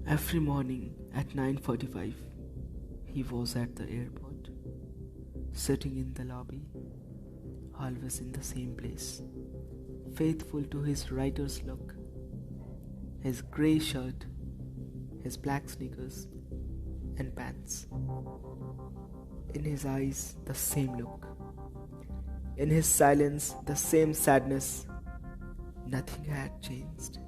Every morning at 9:45, he was at the airport, sitting in the lobby, always in the same place, faithful to his writer's look, his grey shirt, his black sneakers, and pants. In his eyes, the same look. In his silence, the same sadness. Nothing had changed.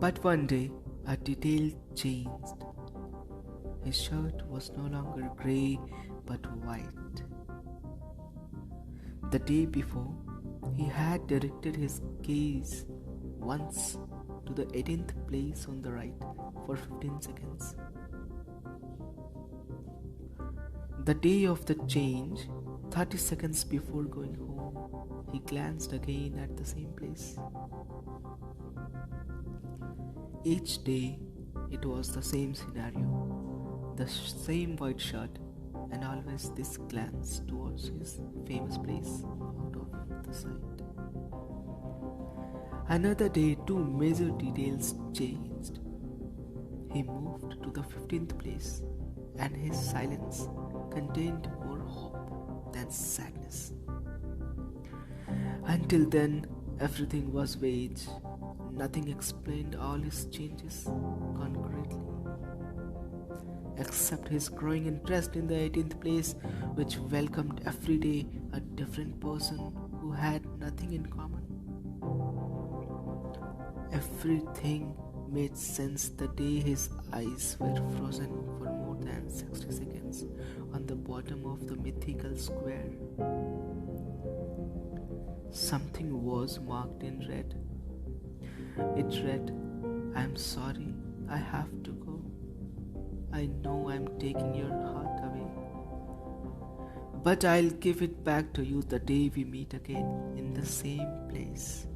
But one day, a detail changed. His shirt was no longer grey but white. The day before, he had directed his gaze once to the 18th place on the right for 15 seconds. The day of the change, 30 seconds before going home, he glanced again at the same place. Each day, it was the same scenario, the same white shirt, and always this glance towards his famous place out of the sight. Another day, two major details changed. He moved to the 15th place, and his silence contained more hope than sadness. Until then, everything was vague. Nothing explained all his changes concretely, except his growing interest in the 18th place, which welcomed every day a different person who had nothing in common. Everything made sense the day his eyes were frozen for more than 60 seconds on the bottom of the mythical square. Something was marked in red. It read, "I'm sorry, I have to go. I know I'm taking your heart away. But I'll give it back to you the day we meet again in the same place."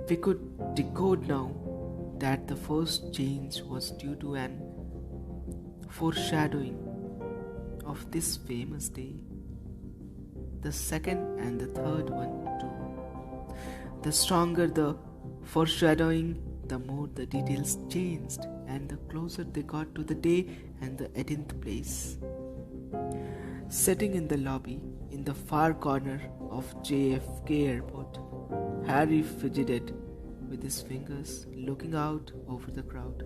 We could decode now that the first change was due to an foreshadowing of this famous day. The second and the third one too. The stronger the foreshadowing, the more the details changed, and the closer they got to the day and the 18th place. Sitting in the lobby in the far corner of JFK Airport, Harry fidgeted with his fingers, looking out over the crowd.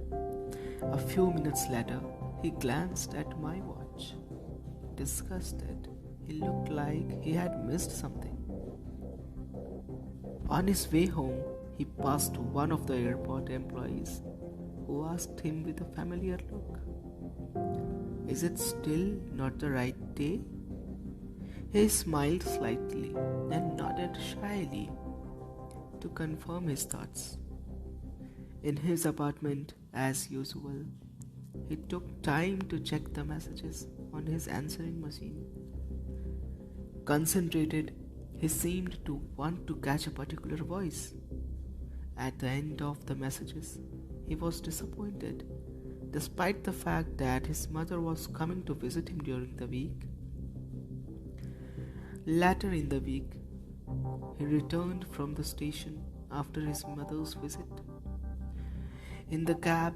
A few minutes later, he glanced at my watch. Disgusted, he looked like he had missed something. On his way home, he passed one of the airport employees, who asked him with a familiar look, "Is it still not the right day?" He smiled slightly and nodded shyly to confirm his thoughts. In his apartment, as usual, he took time to check the messages on his answering machine. Concentrated, he seemed to want to catch a particular voice. At the end of the messages, he was disappointed, despite the fact that his mother was coming to visit him during the week. Later in the week, he returned from the station after his mother's visit. In the cab,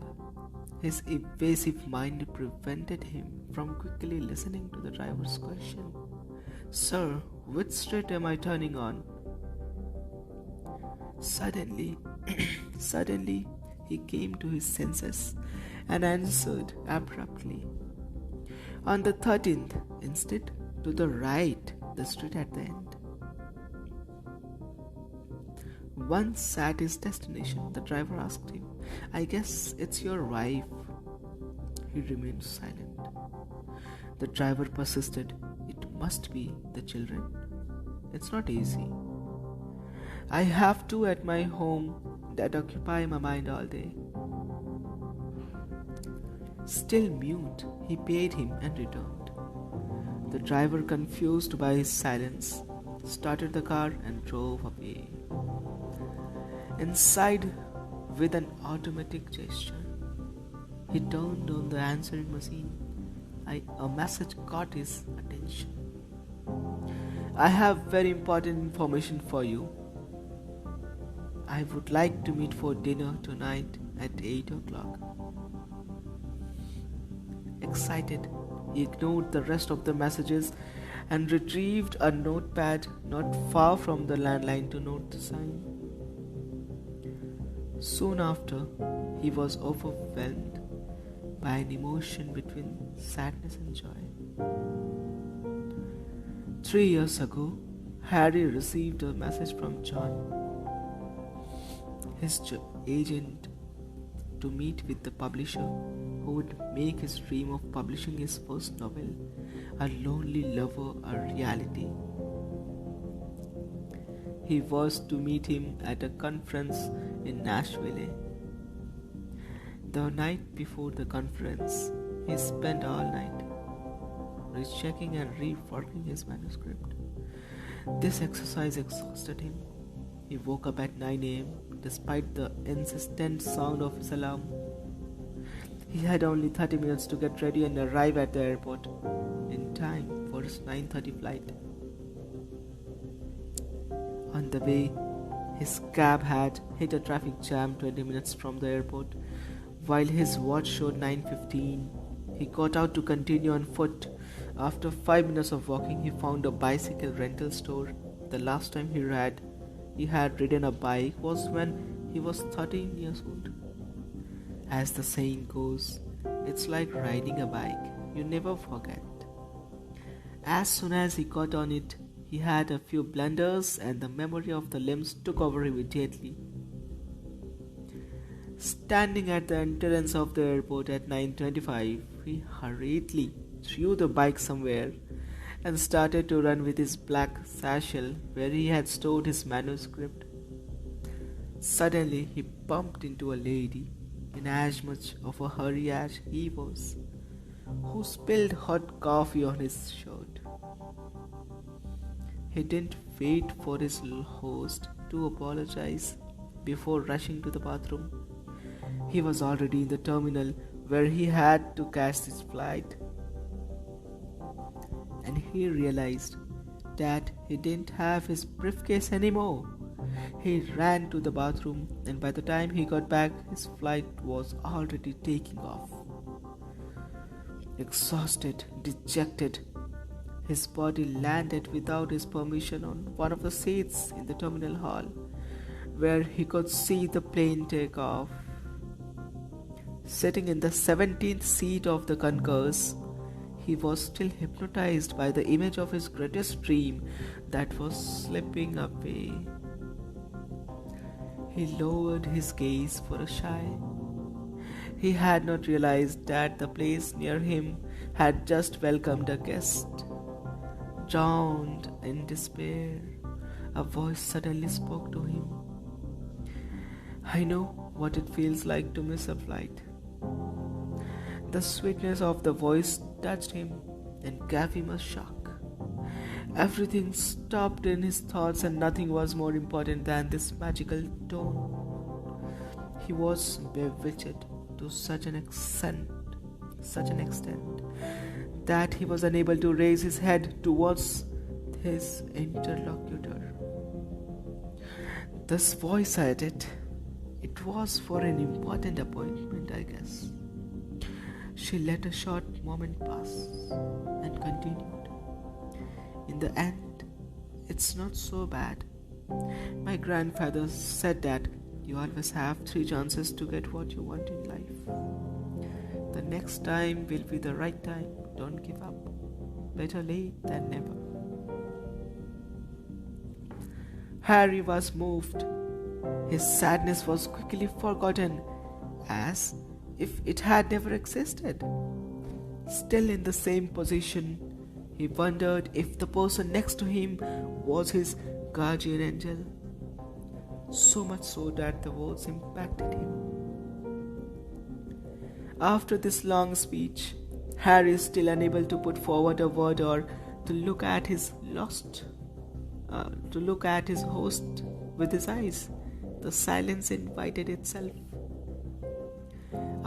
his evasive mind prevented him from quickly listening to the driver's question, "Sir, which street am I turning on?" Suddenly, he came to his senses and answered abruptly, "On the 13th, instead, to the right, the street at the end." Once at his destination, the driver asked him, "I guess it's your wife." He remained silent. The driver persisted, "It must be the children. It's not easy. I have two at my home that occupy my mind all day." Still mute, he paid him and returned. The driver, confused by his silence, started the car and drove away. Inside, with an automatic gesture, he turned on the answering machine. A message caught his attention. "I have very important information for you. I would like to meet for dinner tonight at 8 o'clock. Excited, he ignored the rest of the messages and retrieved a notepad not far from the landline to note the sign. Soon after, he was overwhelmed by an emotion between sadness and joy. 3 years ago, Harry received a message from John, his agent, to meet with the publisher who would make his dream of publishing his first novel, A Lonely Lover, a reality. He was to meet him at a conference in Nashville. The night before the conference, he spent all night rechecking and reworking his manuscript. This exercise exhausted him. He woke up at 9 a.m. despite the insistent sound of his alarm. He had only 30 minutes to get ready and arrive at the airport in time for his 9:30 flight. On the way, his cab had hit a traffic jam 20 minutes from the airport. While his watch showed 9:15, he got out to continue on foot. After 5 minutes of walking, he found a bicycle rental store. The last time he had ridden a bike was when he was 13 years old. As the saying goes, it's like riding a bike, you never forget. As soon as he got on it, he had a few blunders and the memory of the limbs took over immediately. Standing at the entrance of the airport at 9:25, he hurriedly threw the bike somewhere and started to run with his black satchel where he had stored his manuscript. Suddenly, he bumped into a lady, in as much of a hurry as he was, who spilled hot coffee on his shirt. He didn't wait for his host to apologize before rushing to the bathroom. He was already in the terminal where he had to catch his flight. And he realized that he didn't have his briefcase anymore. He ran to the bathroom, and by the time he got back, his flight was already taking off. Exhausted, dejected, his body landed without his permission on one of the seats in the terminal hall, where he could see the plane take off. Sitting in the 17th seat of the concourse, he was still hypnotized by the image of his greatest dream that was slipping away. He lowered his gaze for a sigh. He had not realized that the place near him had just welcomed a guest. Drowned in despair, a voice suddenly spoke to him. "I know what it feels like to miss a flight." The sweetness of the voice touched him and gave him a shock. Everything stopped in his thoughts and nothing was more important than this magical tone. He was bewitched to such an extent that he was unable to raise his head towards his interlocutor. This voice said it. It was for an important appointment, I guess. She let a short moment pass and continued. "In the end, it's not so bad. My grandfather said that you always have 3 chances to get what you want in life. The next time will be the right time. Don't give up. Better late than never." Harry was moved. His sadness was quickly forgotten, as if it had never existed. Still in the same position, he wondered if the person next to him was his guardian angel. So much so that the words impacted him. After this long speech, Harry is still unable to put forward a word or to look at his host with his eyes. The silence invited itself.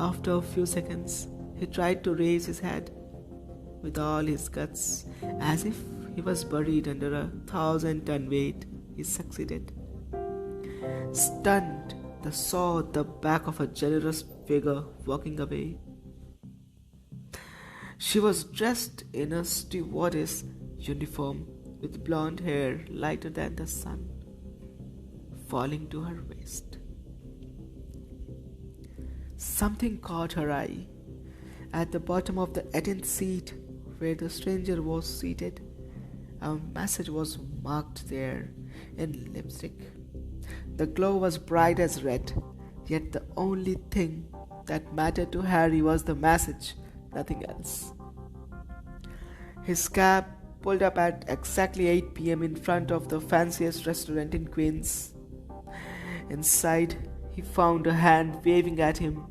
After a few seconds, he tried to raise his head with all his guts, as if he was buried under a 1,000-ton weight. He succeeded. Stunned, they saw the back of a generous figure walking away. She was dressed in a stewardess uniform with blonde hair lighter than the sun, falling to her waist. Something caught her eye. At the bottom of the 18th seat, where the stranger was seated, a message was marked there in lipstick. The glow was bright as red, yet the only thing that mattered to Harry was the message, nothing else. His cab pulled up at exactly 8 p.m. in front of the fanciest restaurant in Queens. Inside, he found a hand waving at him.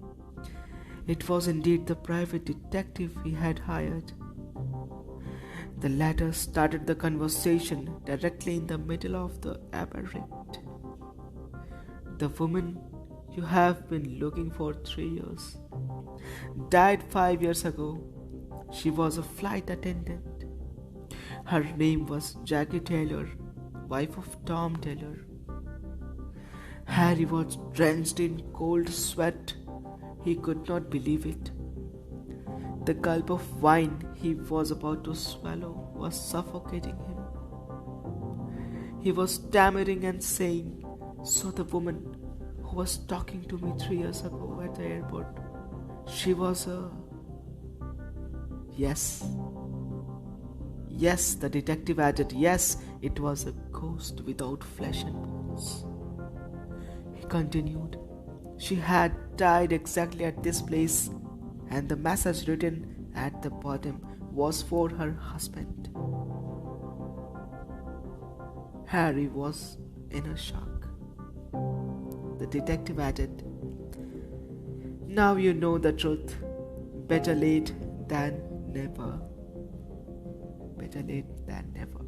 It was indeed the private detective he had hired. The latter started the conversation directly in the middle of the aberrant. The woman you have been looking for 3 years died 5 years ago. She was a flight attendant. Her name was Jackie Taylor, wife of Tom Taylor. Harry was drenched in cold sweat. He could not believe it. The gulp of wine he was about to swallow was suffocating him. He was stammering and saying, "So the woman who was talking to me 3 years ago at the airport, she was a..." Yes. Yes, the detective added, yes, it was a ghost without flesh and bones. He continued, she had died exactly at this place, and the message written at the bottom was for her husband. Harry was in a shock. The detective added, "Now you know the truth. Better late than never." Better late than never.